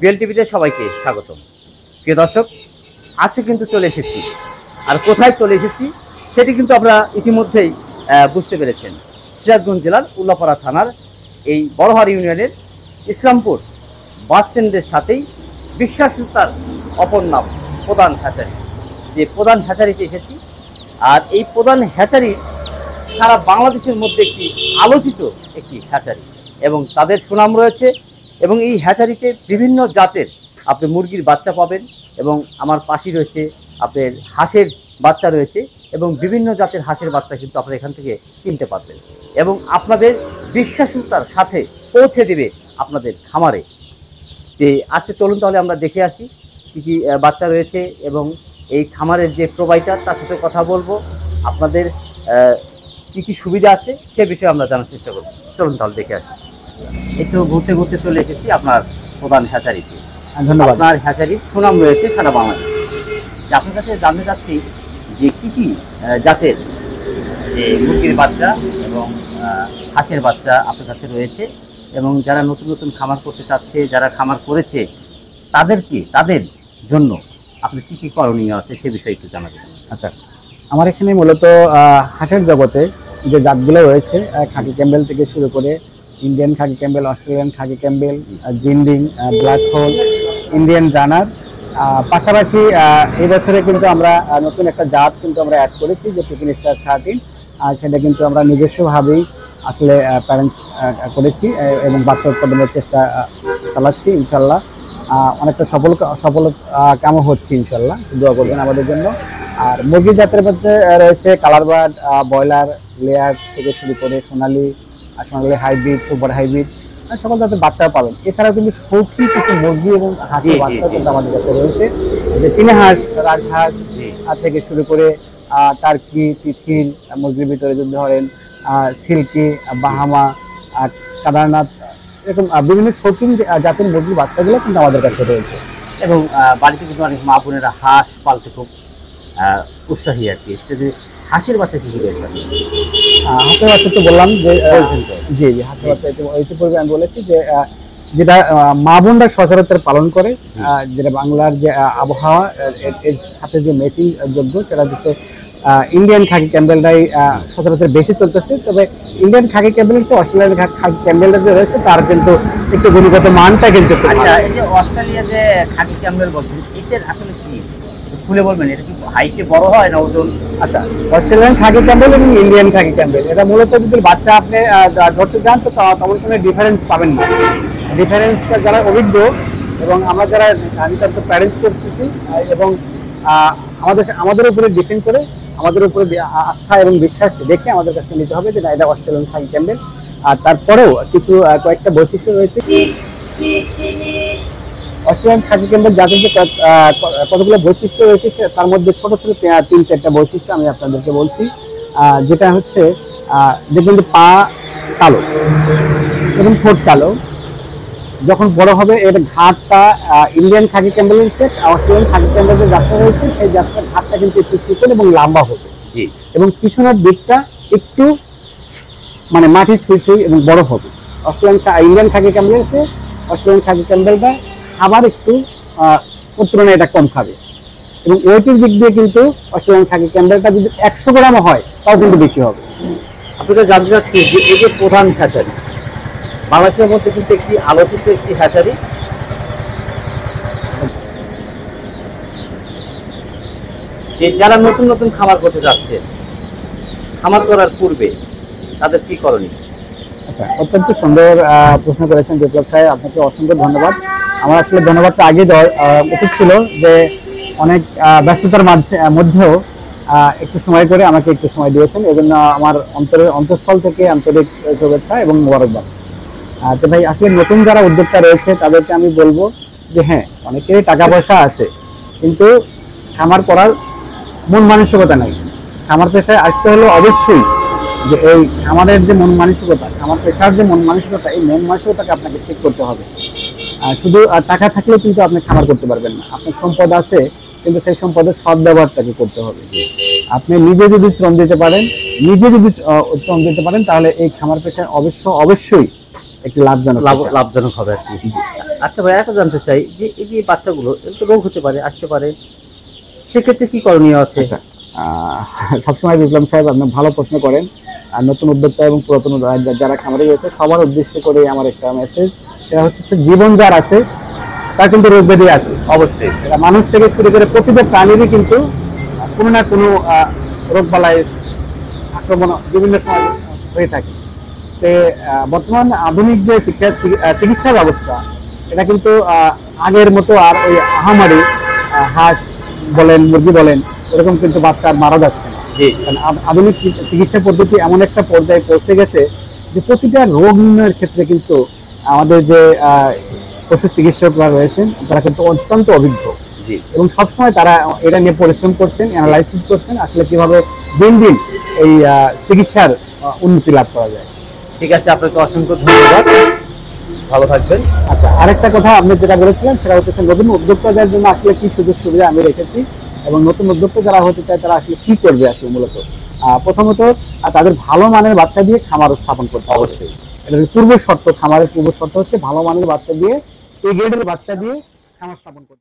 BL টিভিতে সবাইকে স্বাগতম। প্রিয় দর্শক, আজকে কিন্তু চলে এসেছি, আর কোথায় চলে এসেছি সেটি কিন্তু আপনারা ইতিমধ্যেই বুঝতে পেরেছেন। সিরাজগঞ্জ জেলার উল্লাপাড়া থানার এই বড়হার ইউনিয়নের ইসলামপুর বাস স্ট্যান্ডের সাথেই বিশ্বাসতার অপর নাম প্রধান হ্যাচারি। যে প্রধান হ্যাচারিতে এসেছি, আর এই প্রধান হ্যাচারি সারা বাংলাদেশের মধ্যে একটি আলোচিত একটি হ্যাচারি এবং তাদের সুনাম রয়েছে। এবং এই হ্যাচারিতে বিভিন্ন জাতের আপনি মুরগির বাচ্চা পাবেন, এবং আমার পাশেই রয়েছে আপনার হাঁসের বাচ্চা রয়েছে, এবং বিভিন্ন জাতের হাঁসের বাচ্চা কিন্তু আপনারা এখান থেকে কিনতে পারবেন এবং আপনাদের বিশ্বাসতার সাথে পৌঁছে দেবে আপনাদের খামারে। যে আজকে চলুন তাহলে আমরা দেখে আসি কী কী বাচ্চা রয়েছে এবং এই খামারের যে প্রোভাইডার তার সাথে কথা বলবো, আপনাদের কী কী সুবিধা আছে সে বিষয়ে আমরা জানার চেষ্টা করব। চলুন তাহলে দেখে আসি। একটু ঘুরতে ঘুরতে চলে এসেছি আপনার প্রধান হ্যাচারিতে। ধন্যবাদ। আপনার হ্যাচারির সুনাম রয়েছে সারা বাংলাদেশে। আপনার কাছে জানতে চাচ্ছি যে কী কী জাতের যে মুরগির বাচ্চা এবং হাঁসের বাচ্চা আপনার কাছে রয়েছে, এবং যারা নতুন নতুন খামার করতে চাচ্ছে, যারা খামার করেছে তাদের জন্য আপনি কী কী করণীয় আছে সে বিষয়ে একটু জানাবেন। আচ্ছা, আমার এখানে মূলত হাঁসের জগতে যে জাতগুলো রয়েছে, খাকি ক্যাম্বেল থেকে শুরু করে Indian khaki Campbell, Australian khaki Campbell, Jinding, black hole, Indian runner, পাশাপাশি এই বছরে কিন্তু আমরা নতুন একটা জাত কিন্তু আমরা অ্যাড করেছি যে পিকিন স্টার 13। সেটা কিন্তু আমরা নিজস্বভাবেই আসলে প্যারেন্টস করেছি এবং বাচ্চা উৎপাদনের চেষ্টা চালাচ্ছি। ইনশাল্লাহ অনেকটা সফল কামও হচ্ছে, ইনশাল্লাহ দোয়া করবেন আমাদের জন্য। আর মুরগি জাতের মধ্যে রয়েছে কালার বার্ড, ব্রয়লার, লেয়ার থেকে শুরু করে সোনালি হাইব্রিড, সুপার হাইব্রিড, সকল জাতের বাচ্চাও পাবেন। এছাড়াও কিন্তু সৌখী কিছু মুরগি এবং হাঁসের বাচ্চা কিন্তু আমাদের কাছে রয়েছে, যে চীনা হাঁস, রাজহাঁস থেকে শুরু করে টার্কি, তিথিল, মুরগির ভিতরে যদি ধরেন সিল্কি, বাহামা, কাদারনাথ, এরকম বিভিন্ন শৌখিন জাতের মুরগির বাচ্চাগুলো কিন্তু আমাদের কাছে রয়েছে। এবং বাড়িতে কিন্তু অনেক মা বোনেরা হাঁস পালতে খুব উৎসাহী আর কি। হাঁসের বাচ্চা কী কী রয়েছে? হাঁসের বাচ্চা তো বললাম যে জি জি হাঁসের বাচ্চা ইতিপূর্বে আমি বলেছি যে যেটা মা বোনরা সচরাচর পালন করে, যেটা বাংলার যে আবহাওয়া এর সাথে যে ম্যাচিং যোগ্য, সেটা হচ্ছে ইন্ডিয়ান খাকি ক্যাম্বেলটাই সচরাচর বেশি চলতেছে। তবে ইন্ডিয়ান খাকি ক্যাম্বেলের চেয়ে অস্ট্রেলিয়ান খাকি ক্যাম্বেলটা যে রয়েছে তার কিন্তু একটু গুণগত মানটা কিন্তু। আচ্ছা, এই যে অস্ট্রেলিয়া যে খাকি ক্যাম্বেল বলছেন, এটার আসলে কি খুলে বলবেন? এটা কি হাইটে বড় হয় না ওজন? আচ্ছা, অস্ট্রেলিয়ান খাকি ক্যাম্বেল এবং ইন্ডিয়ান খাকি ক্যাম্বেল এটা মূলত যদি বাচ্চা আপনি ধরতে যান তো তেমন কোনো ডিফারেন্স পাবেন না। ডিফারেন্সটা যারা অভিজ্ঞ এবং আমরা যারা নিতান্ত প্যারেন্টস করতেছি এবং আমাদের উপরে ডিপেন্ড করে, আমাদের উপরে আস্থা এবং বিশ্বাস রেখে আমাদের কাছে নিতে হবে যে না, এটা অস্ট্রেলিয়ান খাকি ক্যাম্বেল। আর তারপরেও কিছু কয়েকটা বৈশিষ্ট্য রয়েছে। অস্ট্রেলিয়ান খাকি ক্যাম্বেল জাতের যে কতগুলো বৈশিষ্ট্য রয়েছে তার মধ্যে ছোট ছোট 3-4টা বৈশিষ্ট্য আমি আপনাদেরকে বলছি। যেটা হচ্ছে দেখবেন যে পা কালো এবং ঠোঁট কালো। যখন বড় হবে এর ঘাটটা ইন্ডিয়ান খাকি ক্যাম্বেলের চেয়ে অস্ট্রেলিয়ান খাকি ক্যাম্বেল যে জাতটা রয়েছে সেই জাতটার ঘাটটা কিন্তু একটু চিকন এবং লম্বা হবে, এবং পিছনের দিকটা একটু মানে মাটি ছুঁই এবং বড় হবে। ইন্ডিয়ান খাকি ক্যাম্বেলের চেয়ে অস্ট্রেলিয়ান খাকি ক্যাম্বেলটা খাবার একটু তুলনায় এটা কম খাবে, এবং ওয়েটের দিক দিয়ে কিন্তু অস্ট্রেলিয়ান খাকি ক্যাম্বেলটা যদি 100 গ্রামও হয় তাও কিন্তু বেশি হবে। আপনারা জানতে চাচ্ছি যে এই যে প্রধান হ্যাচারি বাংলাদেশের মধ্যে কিন্তু একটি আলোচিত একটি হ্যাচারি, যারা নতুন নতুন খামার করতে যাচ্ছে, খামার করার পূর্বে তাদের কি করণীয়? আচ্ছা, অত্যন্ত সুন্দর প্রশ্ন করেছেন বিপ্লব সাহেব, আপনাকে অসংখ্য ধন্যবাদ। আমার আসলে ধন্যবাদটা আগে দেওয়া উচিত ছিল, যে অনেক ব্যস্ততার মধ্যেও একটু সময় করে আমাকে একটু সময় দিয়েছেন, এজন্য আমার অন্তঃস্থল থেকে আন্তরিক শুভেচ্ছা এবং মোবারকবাদ। তো ভাই, আসলে নতুন যারা উদ্যোক্তা রয়েছে তাদেরকে আমি বলবো যে হ্যাঁ, অনেকেরই টাকা পয়সা আছে কিন্তু খামার করার মন মানসিকতা নাই। খামার পেশায় আসতে হলে অবশ্যই যে এই খামারের যে মন মানসিকতা, খামার পেশার যে মন মানসিকতা, এই মন মানসিকতাকে আপনাকে ঠিক করতে হবে। শুধু টাকা থাকলে কিন্তু আপনি খামার করতে পারবেন না। আপনার সম্পদ আছে কিন্তু সেই সম্পদের সদ্ব্যবহারটাকে করতে হবে। আপনি নিজে যদি শ্রম দিতে পারেন, তাহলে এই খামার পেশায় অবশ্যই একটি লাভজনক হবে আর কি। আচ্ছা ভাই, একটা জানতে চাই যে এই যে বাচ্চাগুলো এর তো রোগ হতে পারে, আসতে পারে, সেক্ষেত্রে কি করণীয় আছে? আচ্ছা, সবসময় বিপ্লব সাহেব আপনি ভালো প্রশ্ন করেন। আর নতুন উদ্যোক্তা এবং পুরাতন যারা খামারে রয়েছে সবার উদ্দেশ্য করে আমার একটা মেসেজ, সেটা হচ্ছে জীবন যার আছে তার কিন্তু রোগ ব্যাধি আছে। অবশ্যই। এটা মানুষ থেকে শুরু করে প্রতিটা প্রাণীরই কিন্তু কোনো না কোনো রোগ বালাইয়ের আক্রমণ বিভিন্ন সময় হয়ে থাকে। তো বর্তমান আধুনিক যে চিকিৎসা ব্যবস্থা, এটা কিন্তু আগের মতো আর ওই আহামারি হাঁস বলেন মুরগি বলেন এরকম কিন্তু বাচ্চা আর মারা যাচ্ছে না। জি। কারণ আধুনিক চিকিৎসা পদ্ধতি এমন একটা পর্যায়ে পৌঁছে গেছে যে প্রতিটা রোগ নির্ণয়ের ক্ষেত্রে কিন্তু আমাদের যে পশু চিকিৎসকরা রয়েছেন তারা কিন্তু অত্যন্ত অভিজ্ঞ। জি। এবং সবসময় তারা এটা নিয়ে পরিশ্রম করছেন, অ্যানালাইসিস করছেন আসলে কিভাবে দিন দিন এই চিকিৎসার উন্নতি লাভ করা যায়। ঠিক আছে, আপনাকে অসংখ্য ধন্যবাদ, ভালো থাকবেন। আচ্ছা, আরেকটা কথা আপনি যেটা বলেছিলেন সেটা হচ্ছে নতুন উদ্যোক্তাদের জন্য আসলে কি সুযোগ সুবিধা আমি রেখেছি এবং নতুন উদ্যোক্তা যারা হতে চায় তারা আসলে কি করবে। আসলে মূলত প্রথমত তাদের ভালো মানের বাচ্চা দিয়ে খামার স্থাপন করতে হবে। অবশ্যই। এটার পূর্ব শর্ত, খামারের পূর্ব শর্ত হচ্ছে ভালো মানের বাচ্চা দিয়ে, এই গ্রেডের বাচ্চা দিয়ে খামার স্থাপন করতে হবে।